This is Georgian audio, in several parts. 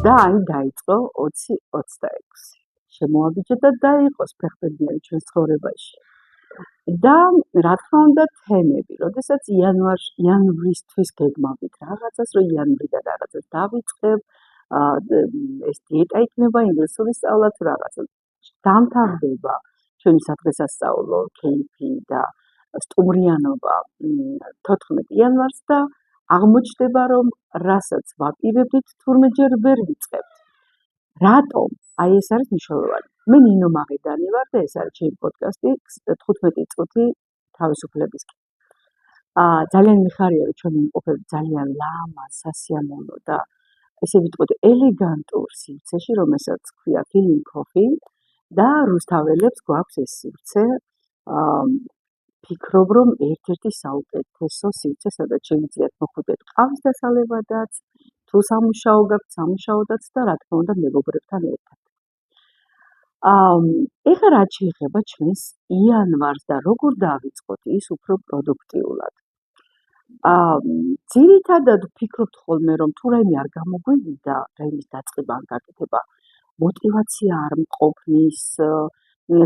და აი დაიწყო 20-26. შემოაბიჯა და დაიყოს ფეხბურთიანი ჩვენს ცხოვრებაში. და რა თქმა უნდა თემები, როდესაც იანვრისთვის გეგმავით რაღაცას, რომ იანვრიდან რაღაცას დავიწყებ, ეს დიეტა იქნება, ინგლისური სწავლა თუ რაღაცა. დამთავრდება ჩვენი სადღესასწაულო кейფი და სტუმრიანობა 14 იანვარს და აღმოჩნდება, რომ რასაც ვაპირებდით, თურმე ჯერ ვერ ვიწყებთ. რატომ? აი ეს არის მნიშვნელოვანი. მე ნინო მაღედანი ვარ და ეს არის ჩემი პოდკასტი 15 წუთი თავისუფლებისკენ. ძალიან მიხარია, რომ ჩვენ ვიმყოფებით ძალიან ლამაზ, სასიამოვნო და ესე ვიტყოდი ელეგანტურ სივრცეში, რომელსაც ქვია Feeling Coffee და რუსთაველებს გვაქვს ეს სივრცე. ფიქრობ, რომ ერთ-ერთი საუკეთესო სივრცე, სადაც შეგიძლიათ მოხვიდეთ ყავის დასალევადაც, თუ სამუშაო გაქვთ, სამუშაოდაც და რა თქმა უნდა მეგობრებთან ერთად. ეხლა რაც შეეხება ჩვენს იანვარს და როგორ დავიწყოთ ის უფრო პროდუქტიულად. ძირითადად ვფიქრობთ ხოლმე, რომ თუ რაიმე არ გამოგვივიდა, რაიმის დაწყება ან გაკეთება, მოტივაცია არ მყოფნის,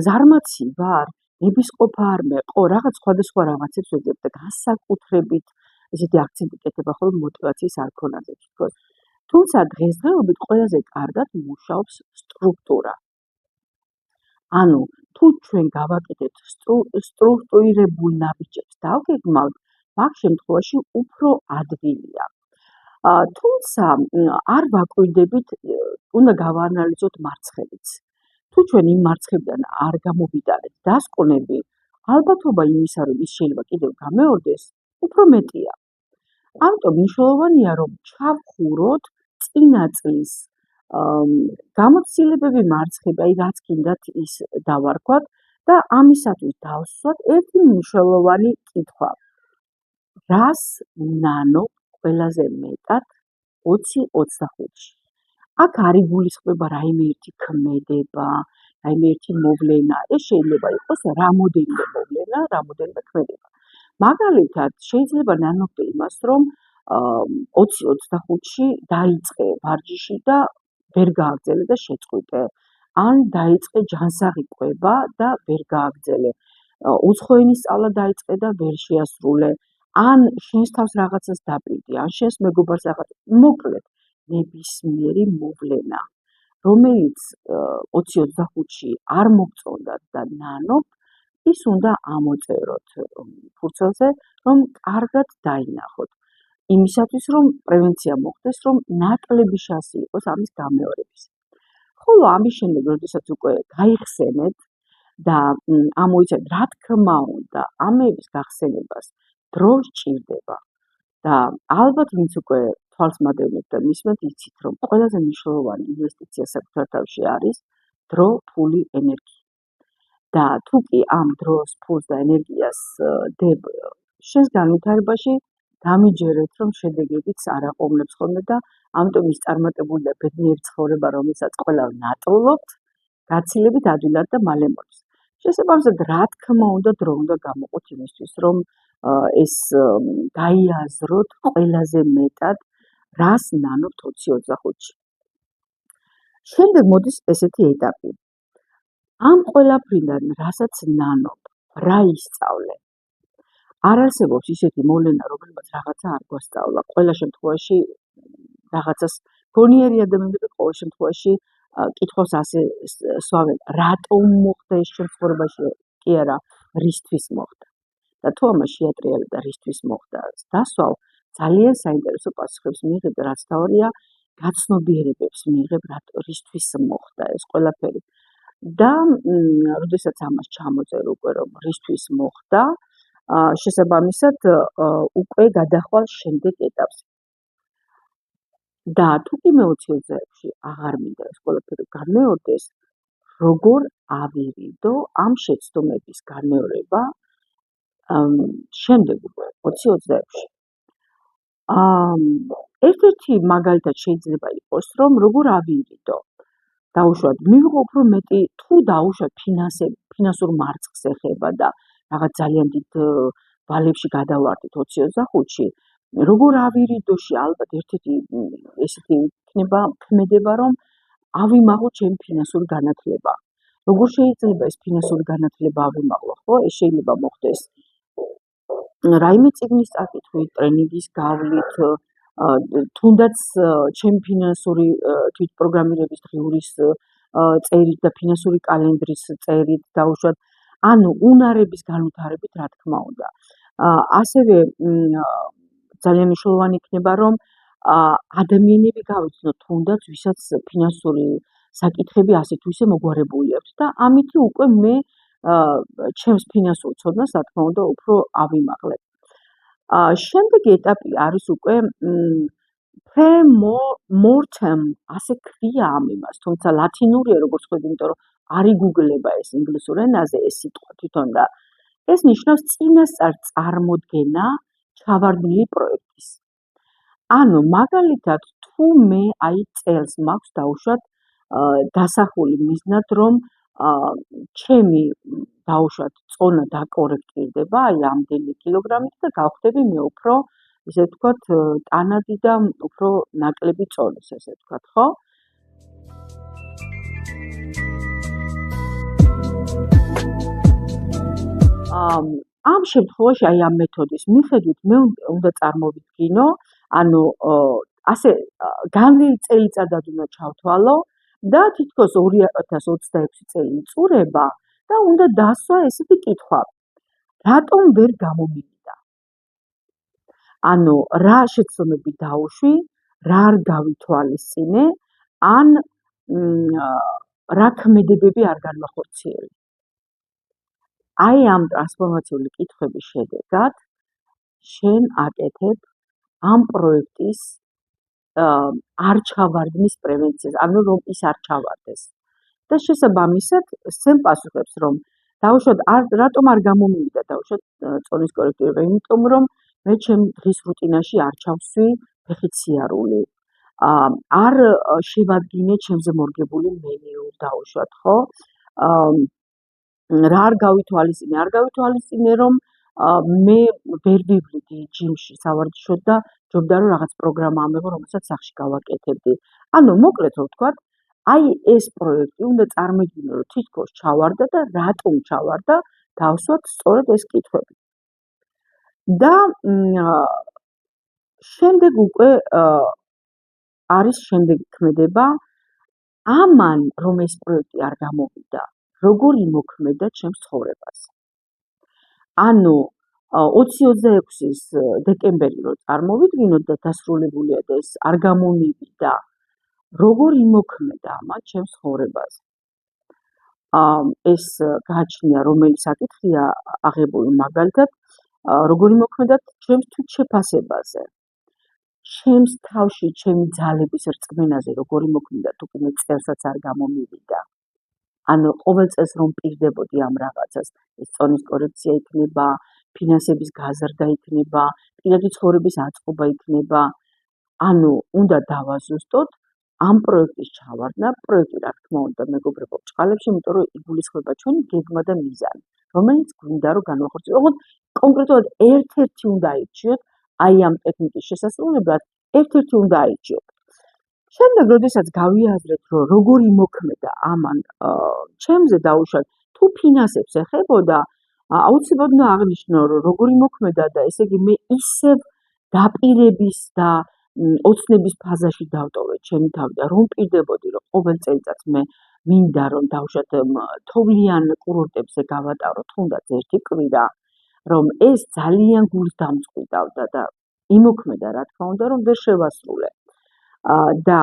ზარმაცი ვარ, ნებისყოფა არ მეყო, რაღაც სხვადასხვა რაღაცებს ვეძებ და განსაკუთრებით ესეთი აქცენტი კეთება ხოლმე მოტივაციის არ ქონაზე თითქოს. თუმცა დღესდღეობით ყველაზე კარგად მუშაობს სტრუქტურა. ანუ თუ ჩვენ გავაკეთეთ სტრუქტურირებულ ნაბიჯებს დავგეგმავთ, მაგ შემთხვევაში უფრო ადვილია. თუმცა არ ვაკვირდებით, უნდა გავაანალიზოთ მარცხებიც. თუ ჩვენ იმ მარცხებიდან არ გამოვიდარეთ დასკვნები, ალბათობა იმისა, რომ ის შეიძლება კიდევ გამეორდეს, უფრო მეტია. ამიტომ მნიშვნელოვანია, რომ ჩავხუროთ წინა წლის გამოცდილებები მარცხები, აი რაც გინდათ ის დავარქვათ და ამისათვის დავსვათ ერთი მნიშვნელოვანი კითხვა. რას ნანობ ყველაზე მეტად 20-25-ში? აქ არ იგულისხმება რაიმე ერთი ქმედება, რაიმე ერთი მოვლენა, ეს შეიძლება იყოს რამოდენიმე მოვლენა, რამოდენიმე ქმედება. მაგალითად, შეიძლება ნანობდე იმას, რომ 20-25-ში დაიწყე ვარჯიში და ვერ გააგრძელე და შეწყვიტე. ან დაიწყე ჯანსაღი კვება და ვერ გააგრძელე. უცხოენის სწავლა დაიწყე და ვერ შეასრულე. ან შენს თავს რაღაცას დაპირდი, ან შენს მეგობარს რაღაც. მოკლედ, ნებისმიერი მოვლენა, რომელიც 20-25-ში არ მოგწონდათ და ნანობ, ის უნდა ამოწეროთ ფურცელზე, რომ კარგად დაინახოთ. იმისათვის, რომ პრევენცია მოხდეს, რომ ნაკლები შანსი იყოს ამის გამეორების. ხოლო ამის შემდეგ, როდესაც უკვე გაიხსენეთ და ამოიცეთ, რა თქმა უნდა, ამების გახსენებას დრო სჭირდება და ალბათ ვინც უკვე თვალს მადევნებთ და მისმენთ, იცით, რომ ყველაზე მნიშვნელოვანი ინვესტიცია საკუთარ თავში არის დრო, ფული, ენერგია. და თუ კი ამ დროს, ფულს და ენერგიას დებ შენს განვითარებაში, დამიჯერეთ, რომ შედეგებიც არ აყოლებს ხოლმე და ამიტომ ის წარმატებული და ბედნიერი ცხოვრება, რომელსაც ყველა ნატოლობთ, გაცილებით ადვილად და მალე მოდის. შესაბამისად, რა თქმა უნდა, დრო უნდა გამოყოთ იმისთვის, რომ ეს გაიაზროთ ყველაზე მეტად, რას ნანობთ 20-25-ში. შემდეგ მოდის ესეთი ეტაპი. ამ ყველაფრიდან, რასაც ნანობ, რა ისწავლე? არ არსებობს ისეთი მოვლენა, რომელსაც რაღაცა არ გვასწავლა. ყველა შემთხვევაში რაღაცას გონიერი ადამიანები ყოველ შემთხვევაში კითხვას ასე სვავენ, რატომ მოხდა ეს ჩვენ ცხოვრებაში? კი არა, რისთვის მოხდა? და თუ ამას შეატრიალებ და რისთვის მოხდა, დასვავ, ძალიან საინტერესო პასუხებს მიიღებ და რაც თავია, გაცნობიერებებს მიიღებ, რისთვის მოხდა ეს ყველაფერი. და როდესაც ამას ჩამოწერ უკვე, რომ რისთვის მოხდა, შესაბამისად უკვე გადახვალ შემდეგ ეტაპს. და თუ კი მე 20-26-ში აღარ მინდა ეს ყველაფერი გამეორდეს, როგორ ავირიდო ამ შეცდომების განმეორება შემდეგ უკვე 20-26-ში. ერთ-ერთი მაგალითად შეიძლება იყოს, რომ როგორ ავირიდო. დაუშვათ, მივიღო უფრო მეტი, თუ დაუშვათ ფინანსურ მარცხს ეხება და რაღაც ძალიან დიდ ვალებში გადავარდით 20-25-ში, როგორ ავირიდოში ალბათ ერთ-ერთი ესეთი იქნება ქმედება, რომ ავიმაღლო ჩემი ფინანსური განათლება. როგორ შეიძლება ეს ფინანსური განათლება ავიმაღლო, ხო? ეს შეიძლება მოხდეს რაიმე წიგნის წაკითხვით, ტრენინგის გავლით, თუნდაც ჩემი ფინანსური თვითპროგრამირების დღიურის წერით და ფინანსური კალენდრის წერით დაუშვათ, ანუ უნარების განვითარებით, რა თქმა უნდა. ასევე ძალიან მნიშვნელოვანი იქნება, რომ ადამიანები გავიცნოთ თუნდაც, ვისაც ფინანსური საკითხები ასე თუ ისე მოგვარებული აქვს და ამითი უკვე მე ჩემს ფინანსურ ცოდნას, რა თქმა უნდა, უფრო ავიმაღლებ. შემდეგი ეტაპი არის უკვე pre-mortem, ასე ქვია ამ იმას, თუმცა ლათინურია როგორც ხედავთ, იმიტომ რომ არ იგუგლება ეს ინგლისურ ენაზე ეს სიტყვა თვითონ და ეს ნიშნავს წინასწარ წარმოდგენა ჩავარდნილი პროექტის. ანუ მაგალითად, თუ მე წელს მაქვს დაუშვათ დასახული მიზნად, რომ ჩემი დაუშვათ წონა დაკორექტირდება ამდენი კილოგრამით და გავხდები მე უფრო ესე ვთქვათ ტანადი და უფრო ნაკლები წონის, ესე ვთქვათ, ხო? ამ შემთხვევაში ამ მეთოდის მიხედვით მე უნდა წარმოვიდგინო, ანუ ასე განვლილი წელიწადად უნდა ჩავთვალო და თითქოს 2026 წელი იწურება და უნდა დასვა ესეთი კითხვა. რატომ ვერ გამომივიდა? ანუ რა შეცდომები დავუშვი, რა არ გავითვალისწინე, ან რა ქმედებები არ განვახორციელე. აი ამ ტრანსფორმაციული კითხვების შედეგად შენ აკეთებ ამ პროექტის არ ჩავარდნის პრევენციას, ანუ რომ ის არ ჩავარდეს. და შესაბამისად, სცენ პასუხებს, რომ დაუშვათ რატომ არ გამომივიდა დაუშვათ წონის კორექტირება, იმიტომ რომ მე ჩემ დღის რუტინაში არ ჩავსვი ფეხით სიარული. არ შევადგინე ჩემზე მორგებული მენიუ დაუშვათ, ხო? რა არ გავითვალისწინე, რომ მე ვერ ვივლიდი ჯიმში სავარჯიშოდ და ჯობდა რომ რაღაც პროგრამა ამეღო, რომელსაც სახში გავაკეთებდი. ანუ მოკლედ რომ ვთქვათ, აი ეს პროექტი უნდა წარმოიდგინო, რომ თითქოს ჩავარდა და რატომ ჩავარდა, დავსვათ სწორედ ეს კითხვები. და შემდეგ უკვე არის შემდეგი ქმედება, ამან რომ ეს პროექტი არ გამოვიდა, როგორ იმოქმედა ჩემს ცხოვრებაზე. ანუ 2026-ის დეკემბერი რო წარმოვიდგინოთ და დასრულებულია და ეს არ გამომივიდა, როგორ იმოქმედა ამან ჩემს ცხოვრებაზე. ეს გააჩნია რომელი საკითხია აღებული მაგალითად, როგორ იმოქმედა ჩემს თვითშეფასებაზე. ჩემს თავში ჩემი ძალების რწმენაზე როგორ იმოქმედა თუკი მე წელსაც არ გამომივიდა. ანუ ყოველ წელს რომ პირდებოდი ამ რაღაცას, ეს წონის კორექცია იქნება, ფინანსების გაზრდა იქნება, პირადი ცხოვრების აწყობა იქნება. ანუ უნდა დავაზუსტოთ ამ პროექტის ჩავარდნა, პროექტი რა თქმა უნდა მეგობრებო ბრჭყალებში, იმიტომ რომ იგულისხმება ჩვენი გეგმა და მიზანი, რომელიც გვინდა რომ განვახორციელოთ. ოღონდ კონკრეტულად ერთ-ერთი უნდა აირჩიოთ, აი ამ ტექნიკის შესასრულებლად ერთ-ერთი უნდა აირჩიოთ. შემდეგ, როდესაც გავიაზრეთ, რომ როგორ იმოქმედა ამან ჩემზე დაუშვათ, თუ ფინანსებს ეხებოდა, აუცილებლად უნდა აღნიშნო, რომ როგორ იმოქმედა და ესე იგი მე ისევ დაპირების და ოცნების ფაზაში დავტოვე ჩემი თავი და რომ პირდებოდი, რომ ყოველ წელიწადს მე მინდა რომ დავუშვათ თოვლიან კურორტებზე გავატარო თუნდაც ერთი კვირა, რომ ეს ძალიან გულს დამწყვიტავდა და იმოქმედა რა თქმა უნდა, რომ ვერ შევასრულე. და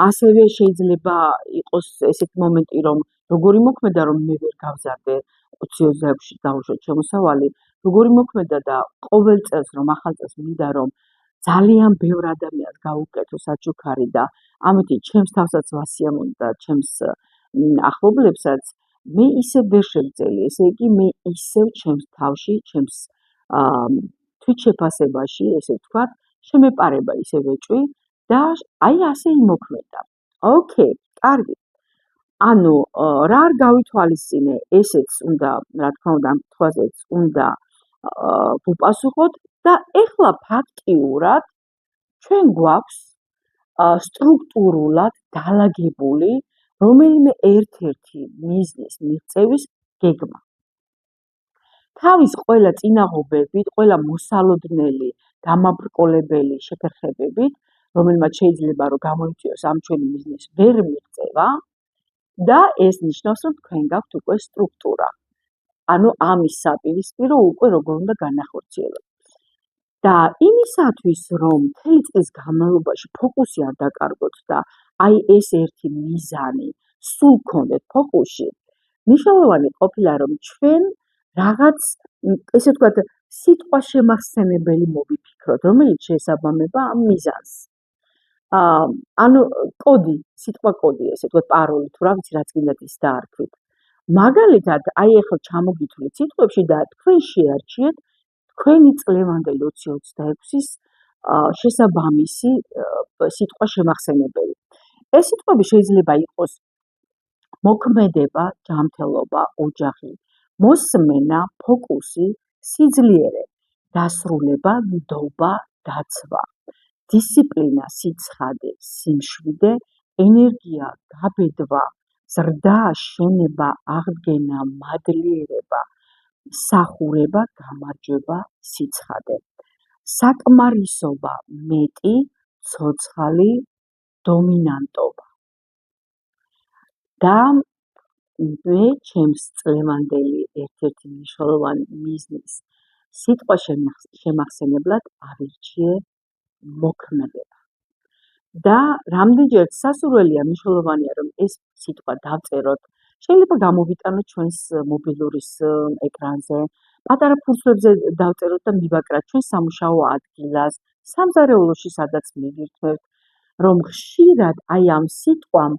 ასევე შეიძლება იყოს ესეთი მომენტი, რომ როგორი მოქმედა, რომ მე ვერ გავზარდე 2026-ში დავუშვათ შემოსავალი, როგორი მოქმედა და ყოველ წელს რომ ახალ წელს მინდა რომ ძალიან ბევრ ადამიანს გავუკეთო საჩუქარი და ამიტომ ჩემს თავსაც ვასიამოვნ და ჩემს ახლობლებსაც მე ისე ვერ შევძელი, ესე იგი მე ისევ ჩემს თავში, ჩემს თვითშეფასებაში, ესე ვთქვათ, შემეპარება ისე ვეჭვი და აი ასე იმოქმედა. ოკეი, კარგი. ანუ რა არ გავითვალისწინე, ესეც უნდა, რა თქმა უნდა, ამ კითხვაზეც უნდა ვუპასუხოთ და ეხლა ფაქტიურად ჩვენ გვაქვს სტრუქტურულად დალაგებული რომელიმე ერთ-ერთი მიზნის მიღწევის გეგმა. თავის ყველა წინაღობებით, ყველა მოსალოდნელი, დამაბრკოლებელი შეკერხებებით, რომელმაც შეიძლება რომ გამოიწვიოს ამ ჩვენი მიზნის ვერ მიღწევა და ეს ნიშნავს, რომ თქვენ გაქვთ უკვე სტრუქტურა. ანუ ამის საპირისპირო უკვე როგორ უნდა განახორციელოთ. და იმისათვის, რომ მთელი წლის განმავლობაში ფოკუსი არ დაკარგოთ და აი ეს ერთი მიზანი სულ გქონდეთ ფოკუსში, მნიშვნელოვანი ყოფილა, რომ ჩვენ რაღაც, ესე ვთქვათ, სიტყვა შემახსენებელი მოვიფიქროთ, რომელიც შეესაბამება ამ მიზანს. ანუ კოდი, სიტყვა კოდი, ესე ვთქვათ, პაროლი თუ რა ვიცი, რაც გინდათ ის დაარქვით. მაგალითად, აი ახლა ჩამოგითვლით სიტყვებში და თქვენ შეარჩიეთ თქვენი წლევანდელი 2026-ის შესაბამისი სიტყვა შემახსენებელი. ეს სიტყვები შეიძლება იყოს მოქმედება, ჯანმრთელობა, ოჯახი, მოსმენა, ფოკუსი, სიძლიერე, დასრულება, ნდობა, დაცვა, დისციპლინა, სიცხადე, სიმშვიდე, ენერგია, გაბედვა, ზრდა, შენება, აღდგენა, მადლიერება, სახურება, გამარჯვება, სიცხადე, საკმარისობა, მეტი, ცოცხალი, დომინანტობა. და მე ჩემს წლევანდელი ერთ-ერთი მნიშვნელოვანი მიზნის სიტყვა შემახსენებლად ავირჩიე მოქმედება. და რამდენჯერაც სასურველია, მნიშვნელოვანია, რომ ეს სიტყვა დავწეროთ. შეიძლება გამოვიტანოთ ჩვენს მობილურის ეკრანზე, პატარა ფურცლებზე დავწეროთ და მივაკრათ ჩვენ სამუშაო ადგილას, სამზარეულოში, სადაც მივირთმევთ, რომ ხშირად აი ამ სიტყვამ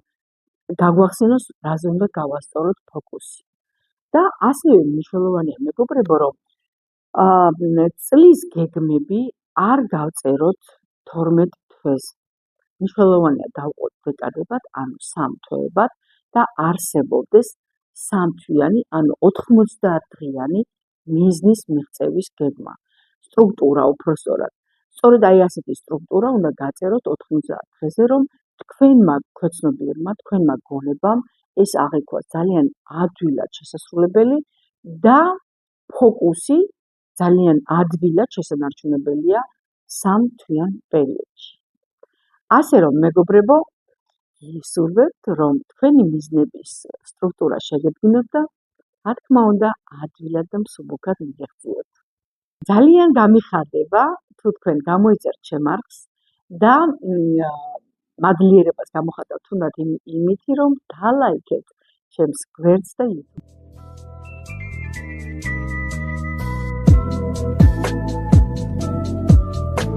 გაგვახსენოს, რაზე უნდა გავასწოროთ ფოკუსი. და ასევე მნიშვნელოვანია, მეგობრებო, რომ წლის გეგმები არ გავწეროთ 12 თვეზე. მნიშვნელოვანია დავყოთ დეკადებად, ანუ 3 თვეებად და არსებობდეს 3 თვიანი, ანუ 90 დღიანი მიზნის მიღწევის გეგმა. სტრუქტურა უпростоრად. სწორედ აი ასეთი სტრუქტურა უნდა გაწეროთ 90 დღეზე, რომ თქვენმა ქვეცნობიერმა, თქვენმა გონებამ ეს აღიქვას ძალიან ადვილად შესასრულებელი და ფოკუსი ძალიან ადვილად შესანარჩუნებელია 3 თვიან პერიოდში. ასე რომ, მეგობრებო, გისურვებთ, რომ თქვენი მიზნების სტრუქტურა შეგედგინოთ და რა თქმა უნდა, ადვილად და მსუბუქად მიგეღწიოთ. ძალიან გამიხარდება, თუ თქვენ გამოიწერთ ჩემ არხს და მადლიერებას გამოხატავთ თუნდაც იმითი, რომ დალაიქეთ ჩემს გვერდს და YouTube.